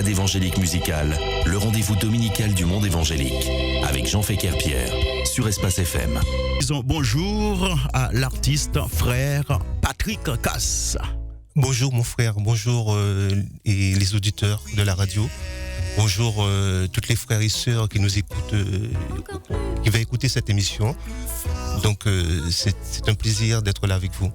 balade évangélique musicale, le rendez-vous dominical du monde évangélique, avec Jean Féquer-Pierre, sur Espace FM. Disons bonjour à l'artiste frère Patrick Casse. Bonjour mon frère, bonjour et les auditeurs de la radio. Bonjour toutes les frères et sœurs qui nous écoutent, qui vont écouter cette émission. Donc c'est un plaisir d'être là avec vous.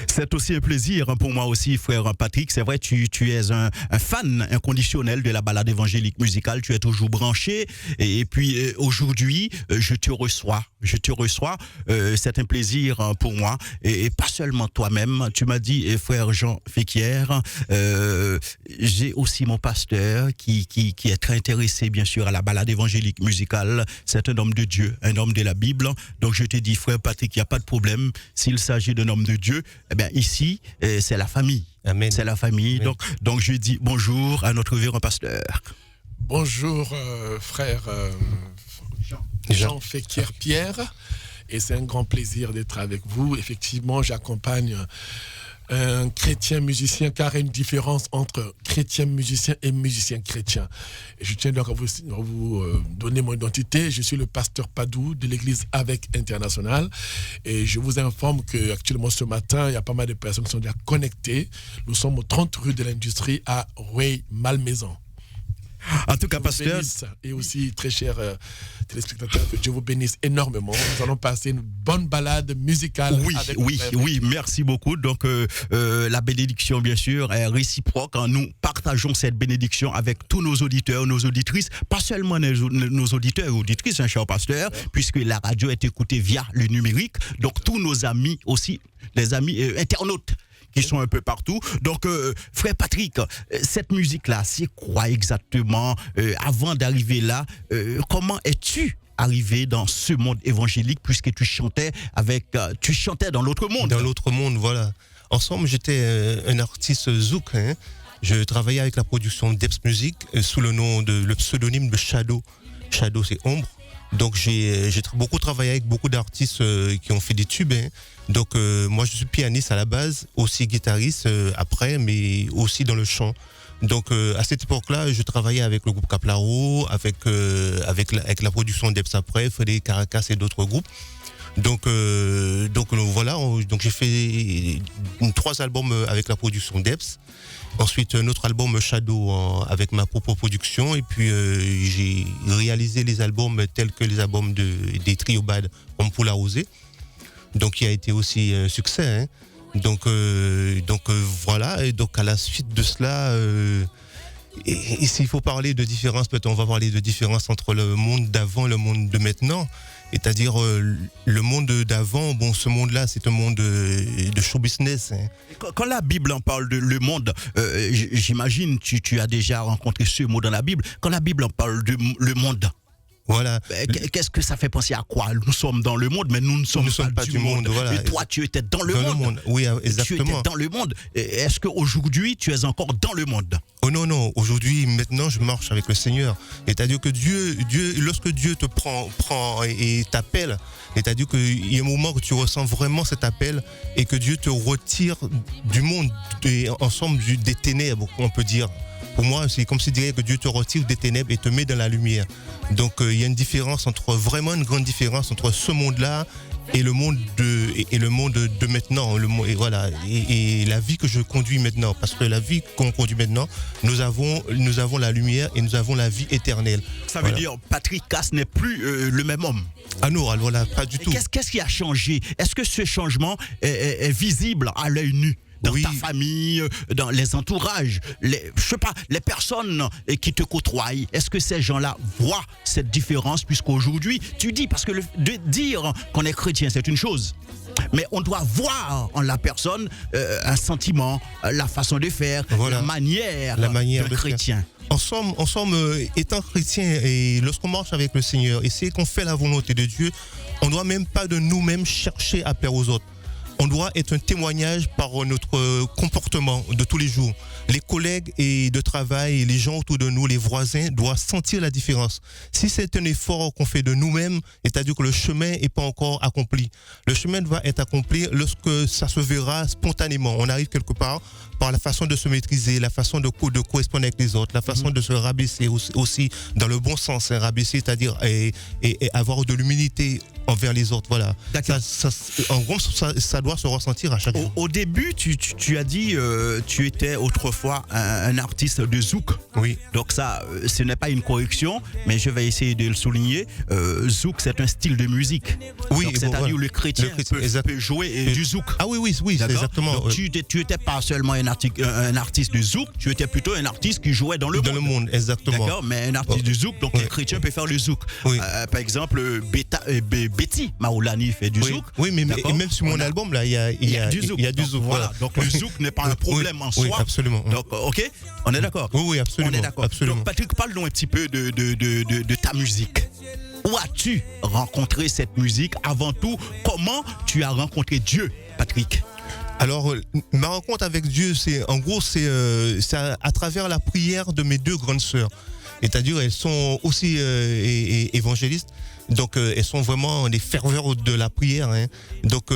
C'est aussi un plaisir pour moi aussi, frère Patrick. C'est vrai, tu es un fan inconditionnel de la balade évangélique musicale. Tu es toujours branché. Et puis aujourd'hui, je te reçois. C'est un plaisir pour moi. Et pas seulement toi-même. Tu m'as dit, frère Jean Féquier, j'ai aussi mon pasteur qui est très intéressé, bien sûr, à la balade évangélique musicale. C'est un homme de Dieu, un homme de la Bible. Donc je te dis, frère Patrick, il n'y a pas de problème. S'il s'agit d'un homme de Dieu, eh bien ici, c'est la famille. Amen. C'est la famille. Amen. Donc je dis bonjour à notre révérend pasteur. Bonjour frère Jean Féquer-Pierre. Et c'est un grand plaisir d'être avec vous. Effectivement, j'accompagne un chrétien musicien, car il y a une différence entre chrétien musicien et musicien chrétien. Et je tiens donc à vous donner mon identité. Je suis le pasteur Padou de l'église Avec International. Et je vous informe qu'actuellement ce matin, il y a pas mal de personnes qui sont déjà connectées. Nous sommes au 30 rue de l'Industrie à Rueil-Malmaison. En tout cas, pasteur. Et aussi, très chers téléspectateurs, que Dieu vous bénisse énormément. Nous allons passer une bonne balade musicale. Oui, merci beaucoup. Donc, la bénédiction, bien sûr, est réciproque. Nous partageons cette bénédiction avec tous nos auditeurs, nos auditrices, pas seulement nos auditeurs et auditrices, hein, cher pasteur, puisque la radio est écoutée via le numérique. Donc, tous nos amis aussi, les amis internautes, qui sont un peu partout. Donc, frère Patrick, cette musique-là, c'est quoi exactement? Avant d'arriver là, comment es-tu arrivé dans ce monde évangélique, puisque tu chantais dans l'autre monde? Dans l'autre monde, voilà. Ensemble, j'étais un artiste zouk. Hein. Je travaillais avec la production d'Eps Music sous le pseudonyme de Shadow. Shadow, c'est ombre. Donc j'ai beaucoup travaillé avec beaucoup d'artistes qui ont fait des tubes. Hein. Donc moi je suis pianiste à la base, aussi guitariste après, mais aussi dans le chant. Donc à cette époque-là, je travaillais avec le groupe Caplaro, avec la production d'Eps après, Frédéric Caracas et d'autres groupes. Donc voilà, donc j'ai fait 3 albums avec la production d'Eps. Ensuite, un autre album Shadow avec ma propre production. Et puis, j'ai réalisé les albums tels que les albums des Trio Bad, comme Pour la Rosée. Donc, il a été aussi un succès. Hein. Donc voilà. Et donc, à la suite de cela, et s'il faut parler de différence, peut-être on va parler de différence entre le monde d'avant et le monde de maintenant. C'est-à-dire le monde d'avant, bon, ce monde-là, c'est un monde de show business. Hein. Quand la Bible en parle de le monde, j'imagine tu as déjà rencontré ce mot dans la Bible. Quand la Bible en parle de le monde, voilà. Qu'est-ce que ça fait penser à quoi? Nous sommes dans le monde, mais nous ne sommes pas du monde. Voilà. Et toi, tu étais dans le monde. Oui, exactement. Tu étais dans le monde. Est-ce qu'aujourd'hui, tu es encore dans le monde? Oh non. Aujourd'hui, maintenant, je marche avec le Seigneur. C'est-à-dire que Dieu, lorsque Dieu te prend et t'appelle, c'est-à-dire qu'il y a un moment que tu ressens vraiment cet appel et que Dieu te retire du monde, ensemble des ténèbres, on peut dire. Pour moi, c'est comme si dirait que Dieu te retire des ténèbres et te met dans la lumière. Donc, il y a vraiment une grande différence entre ce monde-là et le monde de maintenant. Et la vie que je conduis maintenant. Parce que la vie qu'on conduit maintenant, nous avons la lumière et nous avons la vie éternelle. Ça veut dire Patrick Casse n'est plus le même homme. Ah non, voilà, pas du tout. Qu'est-ce qui a changé? Est-ce que ce changement est visible à l'œil nu? Dans ta famille, dans les entourages, les personnes qui te côtoient, est-ce que ces gens-là voient cette différence? Puisqu'aujourd'hui, tu dis, parce que de dire qu'on est chrétien, c'est une chose, mais on doit voir en la personne un sentiment, la façon de faire, voilà. la manière de chrétien. Ensemble, étant chrétien, et lorsqu'on marche avec le Seigneur, et c'est qu'on fait la volonté de Dieu, on ne doit même pas de nous-mêmes chercher à plaire aux autres. on doit être un témoignage par notre comportement de tous les jours. Les collègues et de travail, les gens autour de nous, les voisins doivent sentir la différence. Si c'est un effort qu'on fait de nous-mêmes, c'est-à-dire que le chemin n'est pas encore accompli. Le chemin doit être accompli lorsque ça se verra spontanément. On arrive quelque part par la façon de se maîtriser, la façon de correspondre avec les autres, la façon de se rabaisser aussi dans le bon sens, hein, rabaisser, c'est-à-dire et avoir de l'humilité envers les autres. Voilà. En gros, ça doit se ressentir à chaque jour. Au début, tu as dit tu étais autrefois un artiste de zouk. Oui. Donc ça, ce n'est pas une correction, mais je vais essayer de le souligner. Zouk, c'est un style de musique. Oui, donc, c'est-à-dire le chrétien peut jouer du zouk. Ah oui, c'est exactement. Donc, tu n'étais pas seulement un artiste de zouk, tu étais plutôt un artiste qui jouait dans le monde. Dans le monde, exactement. D'accord, mais un artiste de zouk, donc les chrétiens peuvent faire le zouk. Oui. Par exemple, Betty Maoulani fait du zouk. Oui, mais même sur mon album, là, il y a du zouk. Voilà. Donc le zouk n'est pas un problème en soi. Oui, absolument. Donc, ok, on est d'accord. Oui, absolument. On est d'accord. Donc, Patrick, parle-nous un petit peu de ta musique. Où as-tu rencontré cette musique? Avant tout, comment tu as rencontré Dieu, Patrick? Alors, ma rencontre avec Dieu, c'est à travers la prière de mes deux grandes sœurs. C'est-à-dire, elles sont aussi évangélistes. Donc, elles sont vraiment des ferveurs de la prière. Hein. Donc,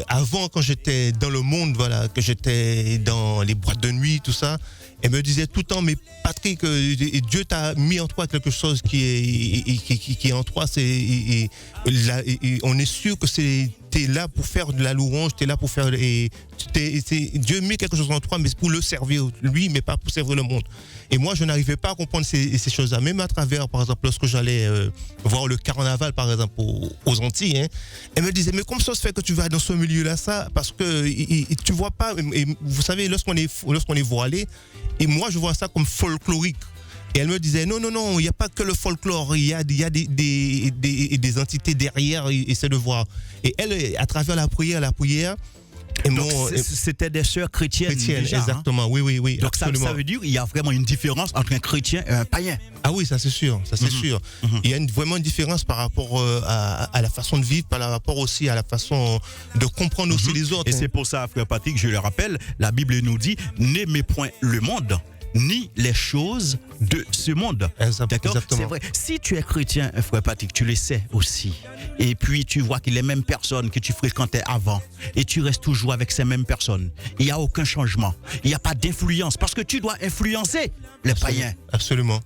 avant, quand j'étais dans le monde, voilà, que j'étais dans les boîtes de nuit, tout ça, elles me disaient tout le temps, mais Patrick, Dieu t'a mis en toi quelque chose qui est en toi. On est sûr que t'es là pour faire de la louange, t'es là pour faire... Dieu met quelque chose en toi, mais c'est pour le servir lui, mais pas pour servir le monde. Et moi, je n'arrivais pas à comprendre ces choses-là. Même à travers, par exemple, lorsque j'allais voir le carnaval, par exemple, aux Antilles, hein, elle me disait, mais comment ça se fait que tu vas dans ce milieu-là, ça? Parce que tu vois pas... Et vous savez, lorsqu'on est voilé, et moi, je vois ça comme folklorique. Et elle me disait, non, il n'y a pas que le folklore, il y a des entités derrière, et c'est de voir. Et elle, à travers la prière, donc c'était des sœurs chrétiennes déjà, exactement, hein? Oui. Donc ça veut dire qu'il y a vraiment une différence entre un chrétien et un païen. Ah oui, ça c'est sûr, sûr. Il y a vraiment une différence par rapport à la façon de vivre, par rapport aussi à la façon de comprendre aussi les autres. Et c'est pour ça, frère Patrick, je le rappelle, la Bible nous dit, n'aimez point le monde, ni les choses de ce monde. D'accord? C'est vrai. Si tu es chrétien, frère Patrick, tu le sais aussi. Et puis tu vois que les mêmes personnes que tu fréquentais avant, et tu restes toujours avec ces mêmes personnes. Il n'y a aucun changement. Il n'y a pas d'influence. Parce que tu dois influencer les païens. Absolument.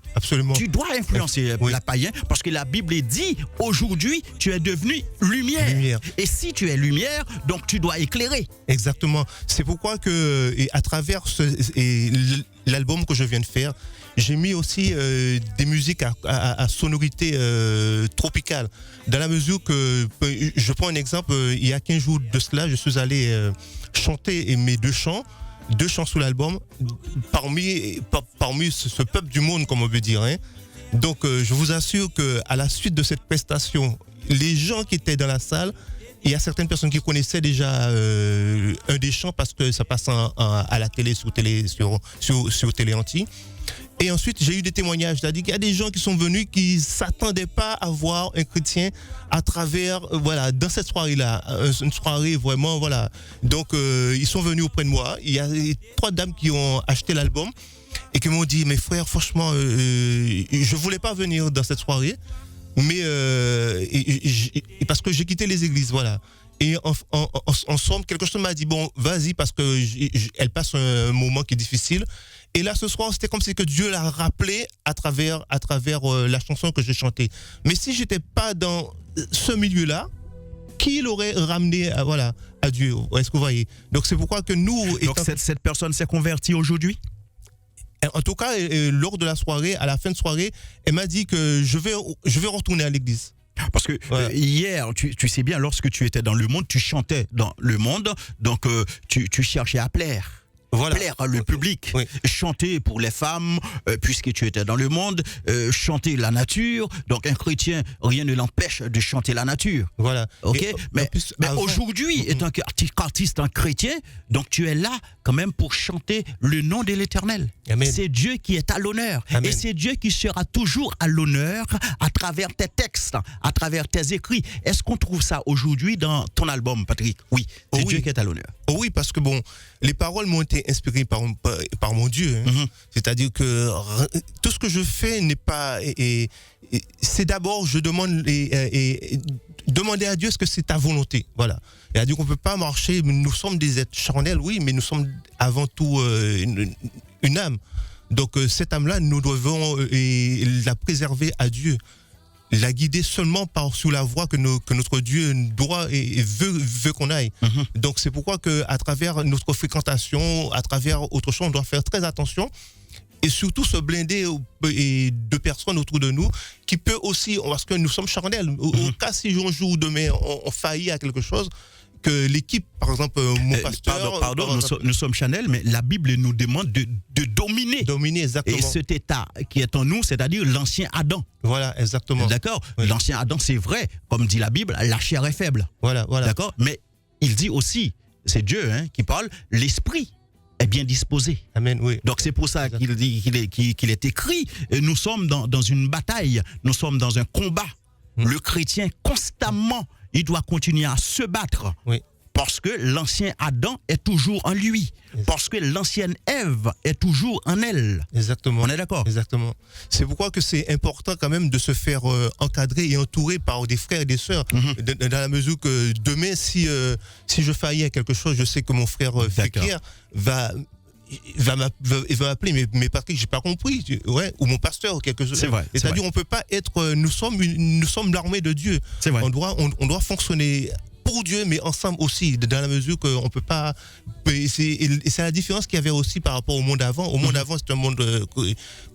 Tu dois influencer les païens parce que la Bible dit, aujourd'hui, tu es devenu lumière. Et si tu es lumière, donc tu dois éclairer. Exactement. C'est pourquoi que, à travers l'album que je viens de faire, j'ai mis aussi des musiques à sonorité tropicale. Dans la mesure que, je prends un exemple, il y a 15 jours de cela, je suis allé chanter mes deux chants sous l'album, parmi ce peuple du monde, comme on veut dire. Hein. Donc, je vous assure qu'à la suite de cette prestation, les gens qui étaient dans la salle, il y a certaines personnes qui connaissaient déjà un des chants parce que ça passe à la télé, sur Télé Antilles. Et ensuite, j'ai eu des témoignages. C'est-à-dire qu'il y a des gens qui sont venus qui ne s'attendaient pas à voir un chrétien à travers, voilà, dans cette soirée-là. Une soirée vraiment, voilà. Donc, ils sont venus auprès de moi. Il y a 3 dames qui ont acheté l'album et qui m'ont dit, mes frères, franchement, je ne voulais pas venir dans cette soirée, mais parce que j'ai quitté les églises, voilà. Et en somme, quelque chose m'a dit, bon, vas-y, parce qu'elle passe un moment qui est difficile. Et là, ce soir, c'était comme si que Dieu l'a rappelé à travers la chanson que j'ai chantée. Mais si j'étais pas dans ce milieu-là, qui l'aurait ramené à Dieu? Est-ce que vous voyez? Donc, c'est pourquoi que nous... Donc, cette personne s'est convertie aujourd'hui? En tout cas, lors de la soirée, à la fin de soirée, elle m'a dit que je vais retourner à l'église. Parce que hier, tu sais bien, lorsque tu étais dans le monde, tu chantais dans le monde, donc tu cherchais à plaire. plaire le public, chanter pour les femmes, puisque tu étais dans le monde, chanter la nature. Donc un chrétien, rien ne l'empêche de chanter la nature. Voilà. Ok. Mais aujourd'hui, étant qu'artiste en chrétien, donc tu es là quand même pour chanter le nom de l'Éternel. Amen. C'est Dieu qui est à l'honneur. Amen. Et c'est Dieu qui sera toujours à l'honneur à travers tes textes, à travers tes écrits. Est-ce qu'on trouve ça aujourd'hui dans ton album, Patrick? Oui, c'est Dieu qui est à l'honneur. Oh oui, parce que bon, les paroles m'ont été inspirées par mon Dieu. Hein. C'est-à-dire que tout ce que je fais n'est pas... c'est d'abord, je demande demander à Dieu ce que c'est ta volonté. Voilà. Et à dire qu'on ne peut pas marcher, nous sommes des êtres charnels, oui, mais nous sommes avant tout une âme. Donc cette âme-là, nous devons la préserver à Dieu. La guider seulement sur la voie que notre Dieu doit et veut qu'on aille. Donc c'est pourquoi à travers notre fréquentation, à travers autre chose, on doit faire très attention et surtout se blinder de personnes autour de nous qui peut aussi, parce que nous sommes charnels, au cas si un jour ou demain on faillit à quelque chose, que l'équipe, par exemple, mon pasteur... Pardon, nous sommes charnels, mais la Bible nous demande de dominer. Dominer, exactement. Et cet état qui est en nous, c'est-à-dire l'ancien Adam. Voilà, exactement. D'accord. L'ancien Adam, c'est vrai, comme dit la Bible, la chair est faible. Voilà. D'accord. Mais il dit aussi, c'est Dieu qui parle, l'esprit est bien disposé. Amen, oui. Donc c'est pour ça qu'il dit qu'il est écrit, nous sommes dans une bataille, nous sommes dans un combat. Le chrétien, constamment, il doit continuer à se battre. Oui. Parce que l'ancien Adam est toujours en lui. Parce que l'ancienne Ève est toujours en elle. Exactement. On est d'accord? Exactement. C'est pourquoi que c'est important quand même de se faire encadrer et entourer par des frères et des sœurs. Dans la mesure que demain, si je faillis à quelque chose, je sais que mon frère Fekir va m'appeler, mais Patrick, j'ai pas compris, ou mon pasteur ou quelque chose. C'est vrai. C'est-à-dire, on peut pas être, nous sommes l'armée de Dieu. C'est vrai. On doit fonctionner pour Dieu, mais ensemble aussi, dans la mesure qu'on peut pas. Et c'est la différence qu'il y avait aussi par rapport au monde avant. Au monde avant, c'est un monde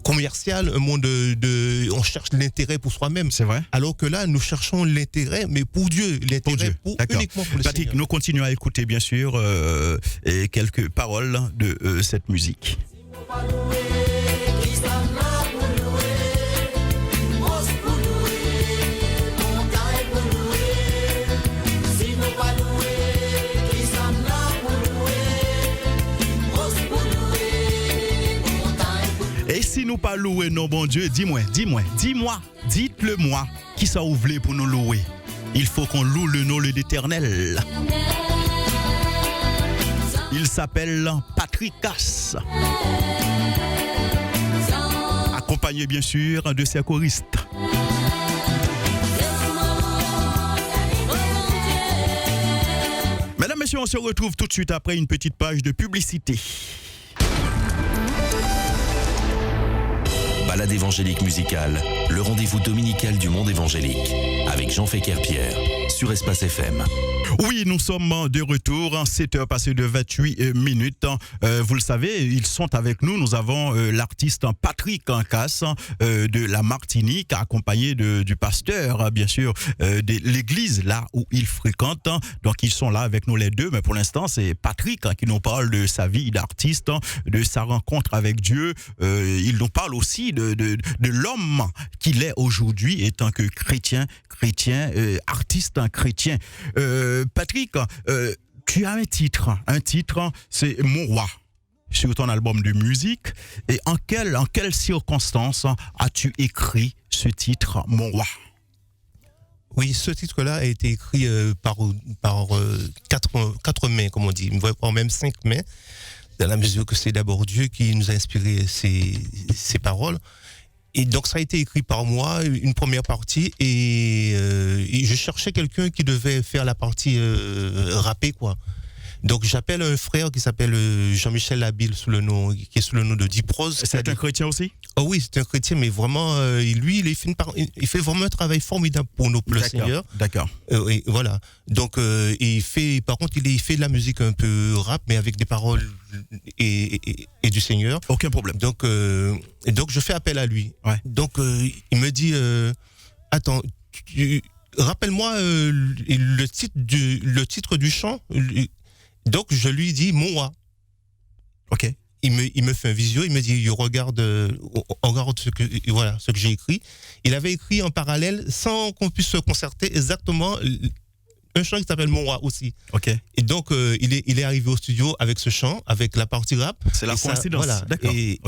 commercial, un monde on cherche l'intérêt pour soi-même. C'est vrai. Alors que là, nous cherchons l'intérêt, mais pour Dieu, l'intérêt uniquement pour le Patrick, Seigneur. nous continuons à écouter, bien sûr, quelques paroles de cette musique. Et si nous pas louer nos bon Dieu, dis-moi, dites-le moi, qui ça ouvre pour nous louer? Il faut qu'on loue le nom de l'Éternel. Il s'appelle Patrick Cass, accompagné bien sûr de ses choristes. Mesdames, messieurs, on se retrouve tout de suite après une petite page de publicité. Balade évangélique musicale, le rendez-vous dominical du monde évangélique, avec Jean Féquer-Pierre, sur Espace FM. Oui, nous sommes de retour, 7h passées de 28 minutes. Vous le savez, ils sont avec nous. Nous avons l'artiste Patrick Cass de la Martinique, accompagné du pasteur, bien sûr, de l'église là où il fréquente. Donc, ils sont là avec nous les deux. Mais pour l'instant, c'est Patrick qui nous parle de sa vie d'artiste, de sa rencontre avec Dieu. Il nous parle aussi de l'homme qu'il est aujourd'hui, étant que chrétien, artiste chrétien. Patrick, tu as un titre, c'est Mon Roi, sur ton album de musique. Et en quelles circonstances as-tu écrit ce titre, Mon Roi? Oui, ce titre-là a été écrit par quatre mains, comme on dit, voire même 5 mains, dans la mesure que c'est d'abord Dieu qui nous a inspiré ces paroles. Et donc ça a été écrit par moi, une première partie, et je cherchais quelqu'un qui devait faire la partie rappée, quoi. Donc j'appelle un frère qui s'appelle Jean-Michel Labille, qui est sous le nom de Diprose. C'est un chrétien aussi? Oh oui, c'est un chrétien, mais vraiment, lui, il fait vraiment un travail formidable pour nous, pour le Seigneur. D'accord. Et voilà. Donc, par contre, il fait de la musique un peu rap, mais avec des paroles et du Seigneur. Aucun problème. Donc je fais appel à lui. Ouais. Donc, il me dit, attends, rappelle-moi le titre du chant. Donc, je lui dis Mon Roi. il me fait un visio, il me dit, on regarde ce que j'ai écrit. Il avait écrit en parallèle, sans qu'on puisse se concerter, exactement un chant qui s'appelle Mon Roi aussi. Ok. Et donc, il est arrivé au studio avec ce chant, avec la partie rap. C'est la coïncidence. Voilà. D'accord. Et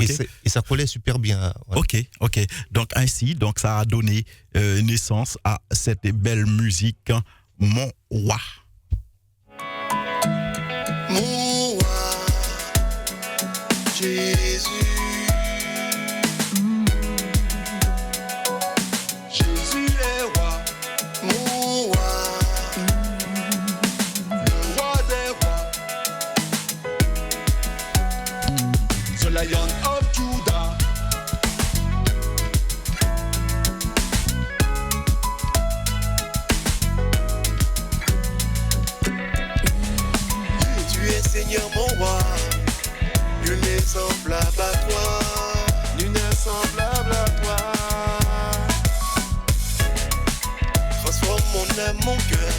ça collait super bien. Voilà. Ok. Donc ainsi, ça a donné naissance à cette belle musique, Mon Roi. Mon roi, Jésus. Jésus est roi, mon roi, le roi des rois. The Lion of Judah. Tu es Seigneur mon roi, nul n'est semblable à toi, nul n'est semblable à toi. Transforme mon âme, mon cœur,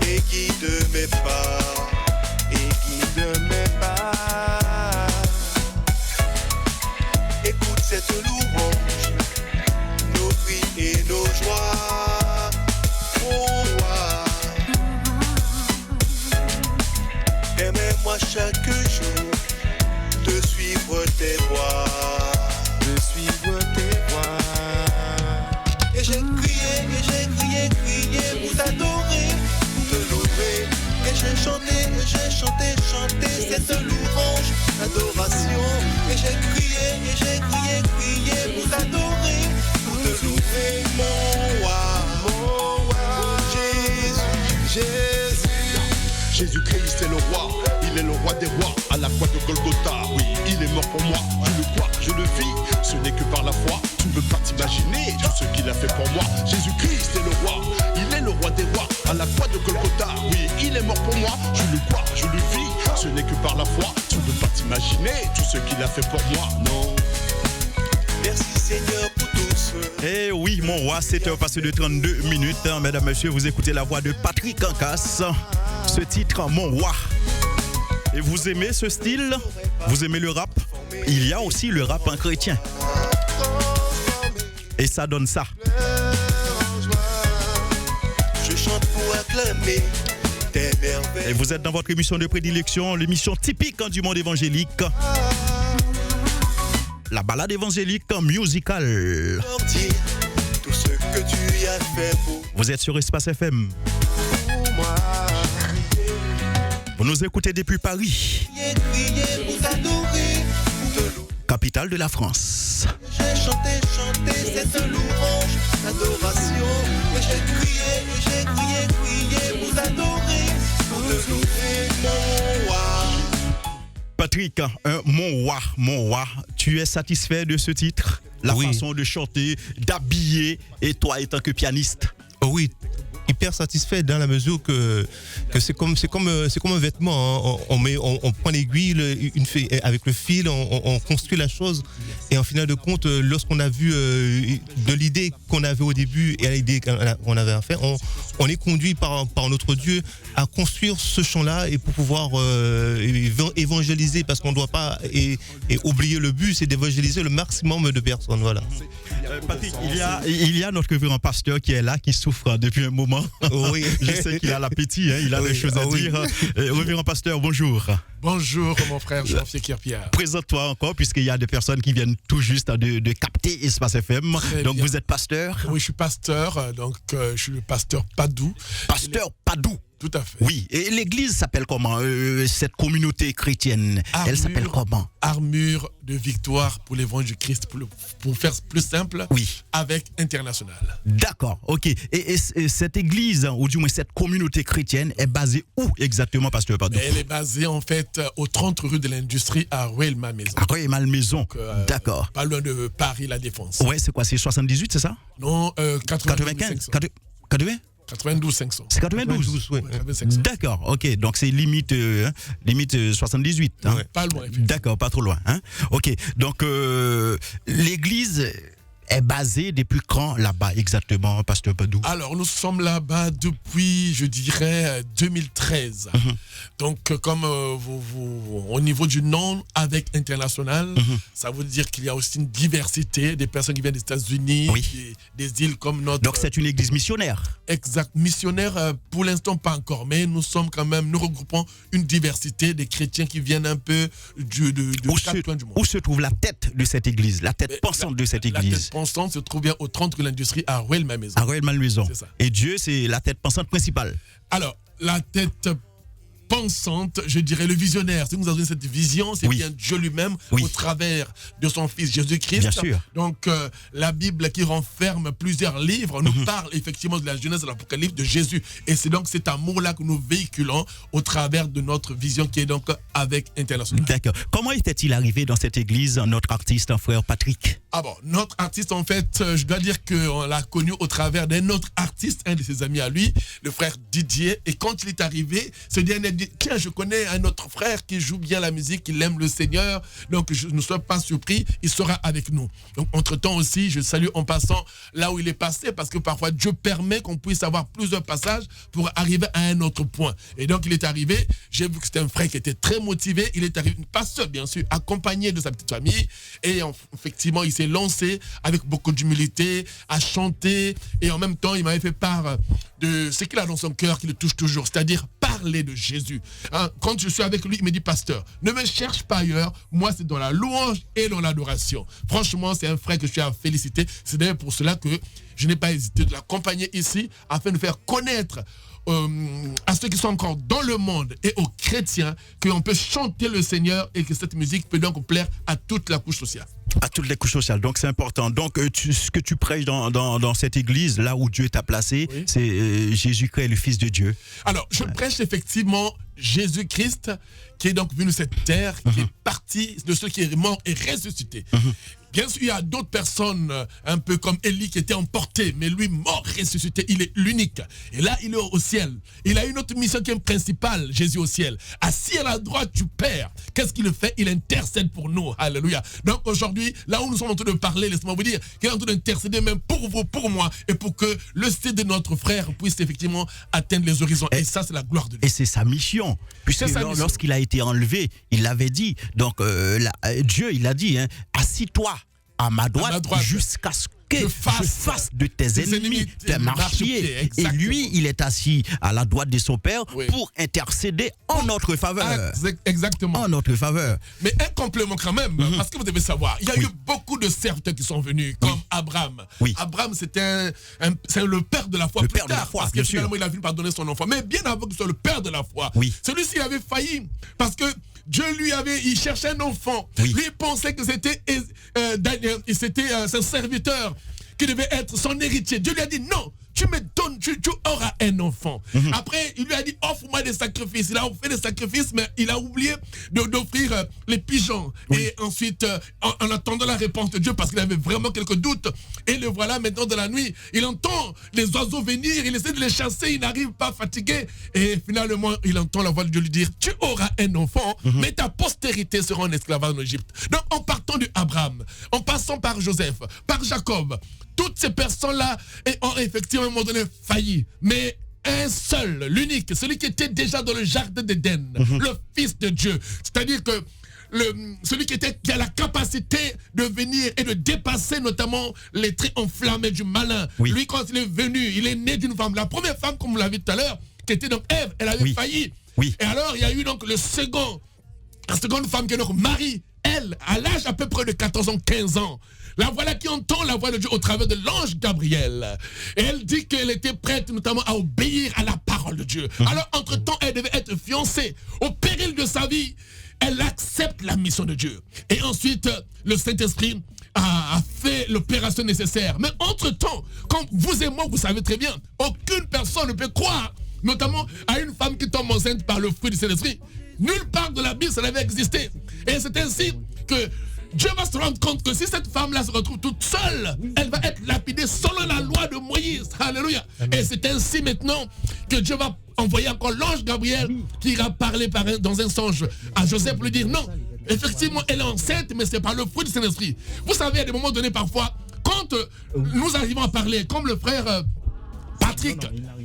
et guide mes pas, Écoute cette louange, nos cris et nos joies, mon roi. Aimez-moi chaque jour, de suivre tes voies, Et j'ai crié pour t'adorer, pour te louer. Et j'ai chanté cette louange, adoration. Et j'ai crié pour t'adorer, pour te louer, mon roi, Jésus. Jésus-Christ est le roi, il est le roi des rois, à la croix de Golgotha, oui, il est mort pour moi, je le crois, je le vis, ce n'est que par la foi, tu ne peux pas t'imaginer tout ce qu'il a fait pour moi. Jésus-Christ est le roi, il est le roi des rois, à la croix de Golgotha, oui, il est mort pour moi, je le crois, je le vis, ce n'est que par la foi, tu ne peux pas t'imaginer tout ce qu'il a fait pour moi, non. Merci Seigneur pour tout ce. Eh oui, mon roi, 7h passé de 32 minutes. Mesdames, messieurs, vous écoutez la voix de Patrick Ancas. Ce titre, Mon Roi. Et vous aimez ce style? Vous aimez le rap? Il y a aussi le rap en chrétien. Et ça donne ça. Je chante pour acclamer tes merveilles. Et vous êtes dans votre émission de prédilection, l'émission typique du monde évangélique. La balade évangélique musicale. Tout ce que tu as fait pour Vous êtes sur Espace FM. moi. Vous nous écoutez depuis Paris, J'ai crié pour t'adorer, pour te louer. capitale de la France. J'ai chanté cette louange, adoration. Et j'ai crié pour t'adorer, pour te louer, mon roi. Patrick, mon roi, tu es satisfait de ce titre? La Oui. façon de chanter, d'habiller, et toi étant que pianiste? Oh oui, hyper satisfait dans la mesure que c'est comme un vêtement, hein. On prend l'aiguille, avec le fil, on construit la chose, et en final de compte, lorsqu'on a vu de l'idée qu'on avait au début et à l'idée qu'on avait à faire, on est conduit par notre Dieu à construire ce champ-là, et pour pouvoir évangéliser, parce qu'on ne doit pas oublier le but, c'est d'évangéliser le maximum de personnes. Voilà. Patrick, il y a notre révérend pasteur qui est là, qui souffre depuis un moment. Oui. Je sais qu'il a l'appétit, hein, il a des choses à dire. Révérend pasteur, bonjour. Bonjour mon frère Jean-Féquier Pierre. Présente-toi encore, puisqu'il y a des personnes qui viennent tout juste de capter Espace FM. Très Donc bien. vous êtes pasteur? Oui, je suis pasteur, donc je suis le pasteur Padou. Pasteur Padou. Tout à fait. Oui, et l'église s'appelle comment? Cette communauté chrétienne, elle s'appelle comment? Armure de victoire pour l'évangile du Christ, pour faire plus simple, Oui. avec International. D'accord, ok. Et cette église, ou du moins cette communauté chrétienne, est basée où exactement, pasteur Padou? Elle est basée en fait au 30 rue de l'Industrie à Rueil-Malmaison. À Rueil-Malmaison. D'accord. Pas loin de Paris La Défense. Ouais, c'est quoi? C'est 78, c'est ça? Non, 95? 500. 80? 500. C'est 92? Ouais. 500. D'accord, ok. Donc c'est limite 78. Hein? Ouais. Pas loin, effectivement. D'accord, pas trop loin. Hein? Ok, donc l'église est basé depuis quand là-bas exactement, Pasteur Badou? Alors, nous sommes là-bas depuis, je dirais, 2013. Donc, comme au niveau du nom avec international, ça veut dire qu'il y a aussi une diversité des personnes qui viennent des États-Unis, des îles comme notre... Donc, c'est une église missionnaire. Exact. Missionnaire, pour l'instant, pas encore, mais nous sommes quand même, nous regroupons une diversité des chrétiens qui viennent un peu de chaque coin du monde. Où se trouve la tête de cette église, la tête pensante de cette église? La tête pensante se trouve bien au 30 rue de l'Industrie à Rueil-Malmaison. À Rueil-Malmaison. C'est ça. Et Dieu, c'est la tête pensante principale. Alors, la tête pensante, je dirais le visionnaire. Si nous avons cette vision, c'est bien Dieu lui-même au travers de son Fils Jésus-Christ. Bien sûr. Donc, la Bible qui renferme plusieurs livres nous parle effectivement de la Genèse, de l'Apocalypse, de Jésus. Et c'est donc cet amour-là que nous véhiculons au travers de notre vision qui est donc avec International. D'accord. Comment était-il arrivé dans cette église, notre artiste, frère Patrick? Ah bon, notre artiste, en fait, je dois dire qu'on l'a connu au travers d'un autre artiste, un de ses amis à lui, le frère Didier. Et quand il est arrivé, ce dernier dit, tiens, je connais un autre frère qui joue bien la musique, il aime le Seigneur, donc je ne sois pas surpris, il sera avec nous. Donc, entre-temps aussi, je salue en passant là où il est passé, parce que parfois Dieu permet qu'on puisse avoir plusieurs passages pour arriver à un autre point. Et donc, il est arrivé, j'ai vu que c'était un frère qui était très motivé, il est arrivé, pas seul, bien sûr, accompagné de sa petite famille, et effectivement, il s'est lancé avec beaucoup d'humilité à chanter, et en même temps, il m'avait fait part de ce qu'il a dans son cœur qui le touche toujours, c'est-à-dire parler de Jésus. Quand je suis avec lui, il me dit, pasteur, ne me cherche pas ailleurs, moi c'est dans la louange et dans l'adoration. Franchement, c'est un frère que je suis à féliciter. C'est d'ailleurs pour cela que je n'ai pas hésité de l'accompagner ici afin de faire connaître à ceux qui sont encore dans le monde et aux chrétiens qu'on peut chanter le Seigneur et que cette musique peut donc plaire à toute la couche sociale. À toutes les couches sociales, donc c'est important. Donc ce que tu prêches dans cette église, là où Dieu t'a placé, c'est Jésus-Christ, le Fils de Dieu. Alors, je prêche effectivement Jésus-Christ, qui est donc venu sur cette terre, qui est parti de ceux qui est mort et ressuscité. Bien sûr, il y a d'autres personnes, un peu comme Élie, qui étaient emportées, mais lui, mort, ressuscité, il est l'unique. Et là, il est au ciel. Il a une autre mission qui est principale, Jésus au ciel. Assis à la droite du Père, qu'est-ce qu'il fait? Il intercède pour nous. Alléluia. Donc aujourd'hui, là où nous sommes en train de parler, laisse-moi vous dire qu'il est en train d'intercéder même pour vous, pour moi, et pour que le style de notre frère puisse effectivement atteindre les horizons. Et ça, c'est la gloire de Dieu. Et c'est sa mission. Puisque lorsqu'il a été enlevé, il l'avait dit. Donc Dieu, il a dit, assis-toi à ma droite jusqu'à ce que je fasse de tes ennemis tes marchepieds. Et lui, il est assis à la droite de son Père pour intercéder en notre faveur. Exactement. En notre faveur. Mais un complément quand même, parce que vous devez savoir, il y a eu beaucoup de serviteurs qui sont venus, comme Abraham. Abraham, c'était c'est le père de la foi. Le père de la foi, parce que finalement, il a fini par donner son enfant. Mais bien avant qu'il soit le père de la foi, celui-ci avait failli, parce que Dieu il cherchait un enfant. Lui, il pensait que c'était Daniel, c'était un serviteur qui devait être son héritier. Dieu lui a dit non, tu me donnes, tu auras un enfant. Après, il lui a dit offre-moi des sacrifices. Il a fait des sacrifices, mais il a oublié d'offrir les pigeons. Et ensuite, en attendant la réponse de Dieu, parce qu'il avait vraiment quelques doutes, et le voilà maintenant de la nuit, il entend les oiseaux venir, il essaie de les chasser, il n'arrive pas, fatigué, et finalement, il entend la voix de Dieu lui dire, tu auras un enfant, mais ta postérité sera en esclavage en Égypte. Donc, en partant de Abraham, en passant par Joseph, par Jacob, toutes ces personnes-là ont effectivement à un moment donné failli. Mais un seul, l'unique, celui qui était déjà dans le jardin d'Éden, le Fils de Dieu. C'est-à-dire que celui qui a la capacité de venir et de dépasser notamment les traits enflammés du malin. Lui, quand il est venu, il est né d'une femme. La première femme, comme vous l'avez dit tout à l'heure, qui était donc Ève, elle avait failli. Et alors, il y a eu donc la seconde femme qui est donc Marie. Elle, à l'âge à peu près de 14 ans, 15 ans, la voilà qui entend la voix de Dieu au travers de l'ange Gabriel. Et elle dit qu'elle était prête notamment à obéir à la parole de Dieu. Alors, entre-temps, elle devait être fiancée. Au péril de sa vie, elle accepte la mission de Dieu. Et ensuite, le Saint-Esprit a fait l'opération nécessaire. Mais entre-temps, comme vous et moi, vous savez très bien, aucune personne ne peut croire, notamment à une femme qui tombe enceinte par le fruit du Saint-Esprit. Nulle part de la Bible ça n'avait existé. Et c'est ainsi que Dieu va se rendre compte que si cette femme-là se retrouve toute seule, elle va être lapidée selon la loi de Moïse. Alléluia. Et c'est ainsi maintenant que Dieu va envoyer encore l'ange Gabriel qui ira parler dans un songe à Joseph pour lui dire non, effectivement elle est enceinte, mais c'est par le fruit du Saint-Esprit. Vous savez, à des moments donnés parfois, quand quand nous arrivons à parler, comme le frère Patrick,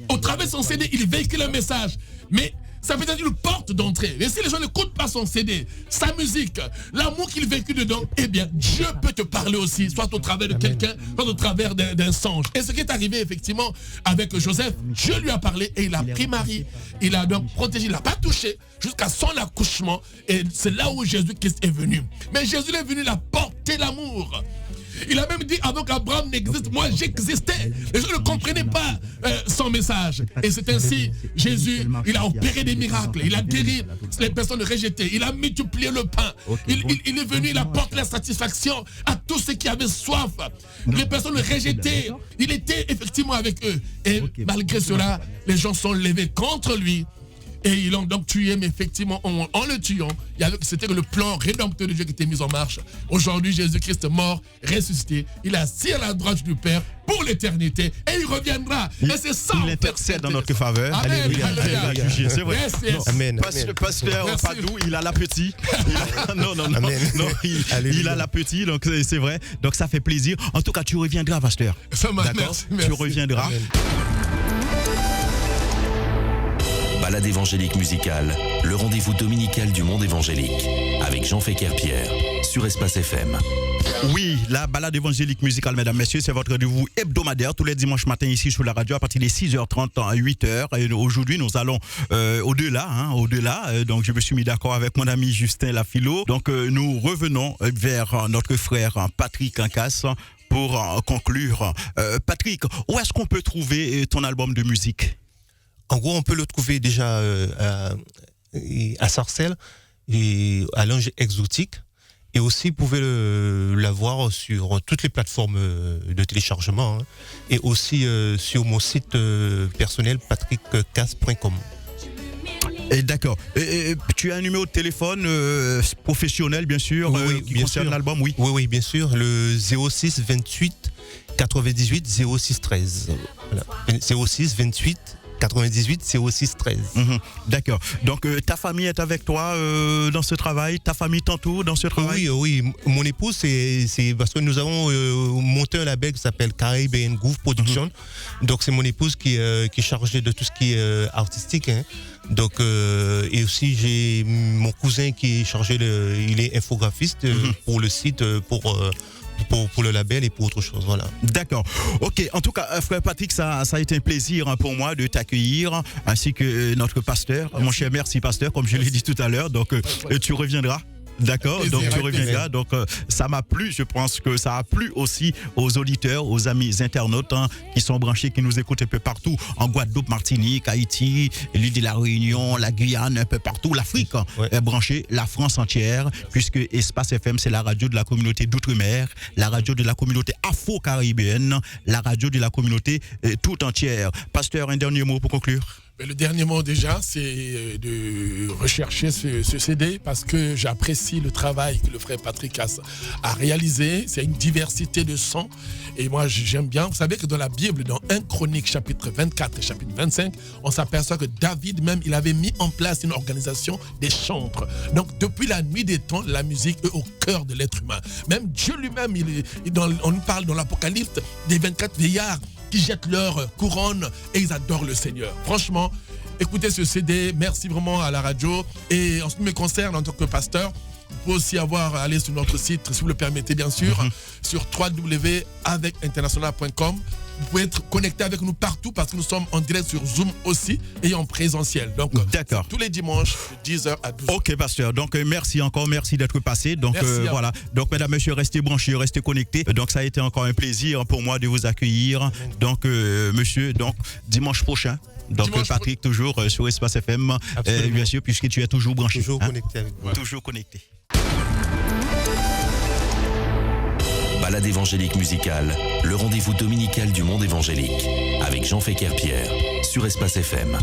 au travers de son CD, il véhicule un message. Mais ça peut être une porte d'entrée. Et si les gens n'écoutent pas son CD, sa musique, l'amour qu'il véhicule dedans, eh bien, Dieu peut te parler aussi, soit au travers de quelqu'un, soit au travers d'un songe. Et ce qui est arrivé, effectivement, avec Joseph, Dieu lui a parlé et il a pris Marie. Il a donc protégé, il ne l'a pas touché jusqu'à son accouchement. Et c'est là où Jésus-Christ est venu. Mais Jésus est venu, il a porté l'amour. Il a même dit avant qu'Abraham n'existe, moi j'existais. Les gens ne comprenaient pas son message. Et c'est ainsi, Jésus, il a opéré des miracles. Il a guéri les personnes rejetées. Il a multiplié le pain. Il est venu, il apporte la satisfaction à tous ceux qui avaient soif. Les personnes rejetées, il était effectivement avec eux. Et malgré cela, les gens sont levés contre lui. Et ils l'ont donc tué, mais effectivement, en le tuant, c'était le plan rédempteur de Dieu qui était mis en marche. Aujourd'hui, Jésus-Christ est mort, ressuscité. Il est assis à la droite du Père pour l'éternité et il reviendra. Et c'est ça. Il intercède dans notre faveur. Amen. C'est vrai. Yes, yes. Amen. Pasteur Padou, il a l'appétit. Non, il a l'appétit, donc c'est vrai. Donc ça fait plaisir. En tout cas, tu reviendras, pasteur. D'accord. Tu reviendras. Amen. Balade évangélique musicale, le rendez-vous dominical du monde évangélique, avec Jean Féquer-Pierre, sur Espace FM. Oui, la balade évangélique musicale, mesdames, messieurs, c'est votre rendez-vous hebdomadaire tous les dimanches matins ici sur la radio à partir des 6h30 à 8h. Et aujourd'hui, nous allons au-delà. Donc, je me suis mis d'accord avec mon ami Justin Lafilo. Donc, nous revenons vers notre frère Patrick Ancasse pour conclure. Patrick, où est-ce qu'on peut trouver ton album de musique ? En gros, on peut le trouver déjà à Sarcelles et à Lange Exotique. Et aussi, vous pouvez l'avoir sur toutes les plateformes de téléchargement. Et aussi sur mon site personnel patrickcasse.com. D'accord. Tu as un numéro de téléphone professionnel, bien sûr, qui bien concerne sûr. l'album, oui. Oui, bien sûr. Le 06 28 98 06 13. Voilà. 06 28 98 06 13. D'accord. Donc ta famille est avec toi dans ce travail, ta famille t'entoure dans ce travail. Oui. Mon épouse, c'est parce que nous avons monté un label qui s'appelle Caribbean Groove Production. Donc c'est mon épouse qui est chargée de tout ce qui est artistique. Donc et aussi j'ai mon cousin qui est chargé il est infographiste pour le site pour le label et pour autre chose, voilà. D'accord. Ok. En tout cas, frère Patrick, ça a été un plaisir pour moi de t'accueillir, ainsi que notre pasteur. Merci. Mon cher, merci pasteur, comme je l'ai dit tout à l'heure. Donc, tu reviendras. D'accord, donc tu reviendras. Donc ça m'a plu, je pense que ça a plu aussi aux auditeurs, aux amis internautes qui sont branchés, qui nous écoutent un peu partout, en Guadeloupe, Martinique, Haïti, l'île de la Réunion, la Guyane, un peu partout, l'Afrique est branchée, la France entière, puisque Espace FM, c'est la radio de la communauté d'outre-mer, la radio de la communauté afro-caribéenne, la radio de la communauté tout entière. Pasteur, un dernier mot pour conclure. Le dernier mot déjà, c'est de rechercher ce CD parce que j'apprécie le travail que le frère Patrick a réalisé. C'est une diversité de sons et moi j'aime bien. Vous savez que dans la Bible, dans 1 Chronique chapitre 24 et chapitre 25, on s'aperçoit que David même, il avait mis en place une organisation des chantres. Donc depuis la nuit des temps, la musique est au cœur de l'être humain. Même Dieu lui-même, on parle dans l'Apocalypse des 24 vieillards qui jettent leur couronne et ils adorent le Seigneur. Franchement, écoutez ce CD, merci vraiment à la radio. Et en ce qui me concerne, en tant que pasteur, vous pouvez aussi aller sur notre site, si vous le permettez bien sûr, sur www.avecinternational.com. Vous pouvez être connecté avec nous partout parce que nous sommes en direct sur Zoom aussi et en présentiel. Donc, d'accord. Tous les dimanches, de 10h à 12h. Ok, pasteur. Donc, merci encore. Merci d'être passé. Donc, voilà. Donc, mesdames, messieurs, restez branchés, restez connectés. Donc, ça a été encore un plaisir pour moi de vous accueillir. Donc, monsieur, dimanche prochain. Donc, Patrick, toujours sur Espace FM. Bien sûr, puisque tu es toujours branché. Toujours connecté avec moi. Toujours connecté. Balade évangélique musicale, le rendez-vous dominical du monde évangélique, avec Jean Féquer-Pierre, sur Espace FM.